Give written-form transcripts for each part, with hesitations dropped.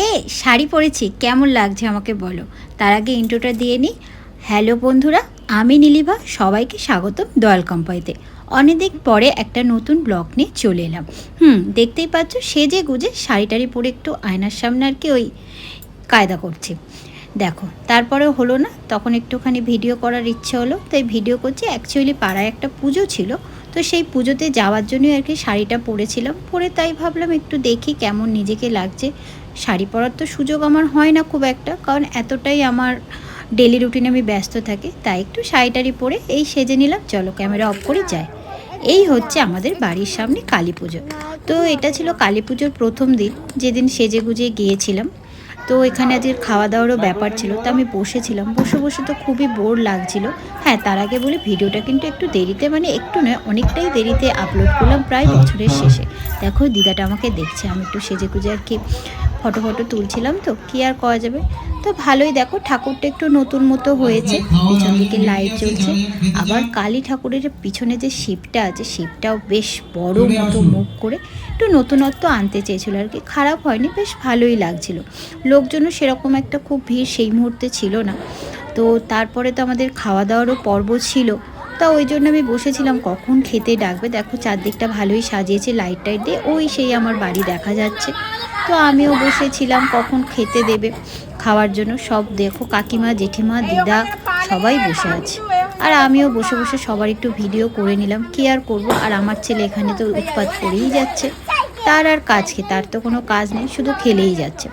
এ শাড়ি পরেছি, কেমন লাগছে আমাকে বলো। তার আগে ইন্ট্রোটা দিয়ে নিই। হ্যালো বন্ধুরা, আমি নীলিভা, সবাইকে স্বাগতম দয়াল কোম্পানিতে। অনেকদিন পরে একটা নতুন ব্লগ নিয়ে চলে এলাম। দেখতেই পাচ্ছ, সেজে গুজে শাড়ি টাড়ি পরে একটু আয়নার সামনে আর কি ওই কায়দা করছি। দেখো, তারপরেও হলো না, তখন একটুখানি ভিডিও করার ইচ্ছে হলো, তাই ভিডিও করছি। অ্যাকচুয়ালি পাড়ায় একটা পুজো ছিল, তো সেই পুজোতে যাওয়ার জন্যই আর কি শাড়িটা পরেছিলাম। পরে তাই ভাবলাম একটু দেখি কেমন নিজেকে লাগছে। শাড়ি পরার তো সুযোগ আমার হয় না খুব একটা, কারণ এতটাই আমার ডেলি রুটিনে আমি ব্যস্ত থাকি। তাই একটু শাড়ি টাড়ি পরে এই সেজে নিলাম। চলো ক্যামেরা অফ করে যাই। এই হচ্ছে আমাদের বাড়ির সামনে কালী পুজো। তো এটা ছিল কালী পুজোর প্রথম দিন, যেদিন সেজে গুজে গিয়েছিলাম। তো এখানে আজকে খাওয়া দাওয়ারও ব্যাপার ছিল, তো আমি বসেছিলাম। বসে বসে তো খুবই বোর লাগছিল। হ্যাঁ, তার আগে বলি, ভিডিওটা কিন্তু একটু দেরিতে, মানে একটু নয় অনেকটাই দেরিতে আপলোড করলাম, প্রায় বছরের শেষে। দেখো দিদাটা আমাকে দেখছে, আমি একটু সেজে গুজে আর কি ফটো তুলছিলাম, তো কি আর করা যাবে। তো ভালোই, দেখো ঠাকুরটা একটু নতুন মতো হয়েছে, পিছন দিকে লাইট জ্বলছে। আবার কালী ঠাকুরের পিছনে যে শিবটা আছে, শিবটাও বেশ বড় মতো মুখ করে একটু নতুনত্ব আনতে চেয়েছিল আর কি। খারাপ হয়নি, বেশ ভালোই লাগছিল। লোকজনও সেরকম একটা খুব ভিড় সেই মুহূর্তে ছিল না। তো তারপরে তো আমাদের খাওয়া দাওয়ারও পর্ব ছিল, তা ওই জন্য আমি বসেছিলাম কখন খেতে ডাকবে। দেখো চারদিকটা ভালোই সাজিয়েছে লাইট টাইট দিয়ে, ওই সেই আমার বাড়ি দেখা যাচ্ছে। তো আমিও বসেছিলাম কখন খেতে দেবে খাওয়ার জন্য। সব দেখো কাকিমা, জেঠিমা, দিদা সবাই বসে আছে, আর আমিও বসে বসে সবার একটু ভিডিও করে নিলাম। কি আর করবো, আর আমার ছেলে এখানে তো উৎপাত করেই যাচ্ছে। তার আর কাজ কি, তার তো কোনো কাজ নেই, শুধু খেলেই যাচ্ছে।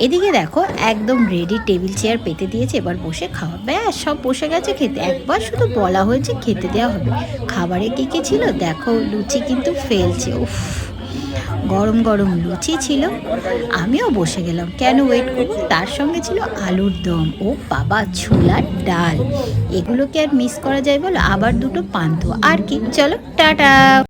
এদিকে দেখো একদম রেডি, টেবিল চেয়ার পেতে দিয়েছে, এবার বসে খাওয়া। ব্যাস, সব বসে গেছে খেতে। একবার শুধু বলা হয়েছে খেতে দেওয়া হবে। খাবারে কী কী ছিল দেখো, লুচি কিন্তু ফেলছে, উফ, গরম গরম লুচি ছিল। আমিও বসে গেলাম, কেন ওয়েট করবো। তার সঙ্গে ছিল আলুর দম, ও বাবা, ছোলার ডাল। এগুলোকে আর মিস করা যায় বলো। আবার দুটো পান্তুয়া, আর কি। চলো টাটা।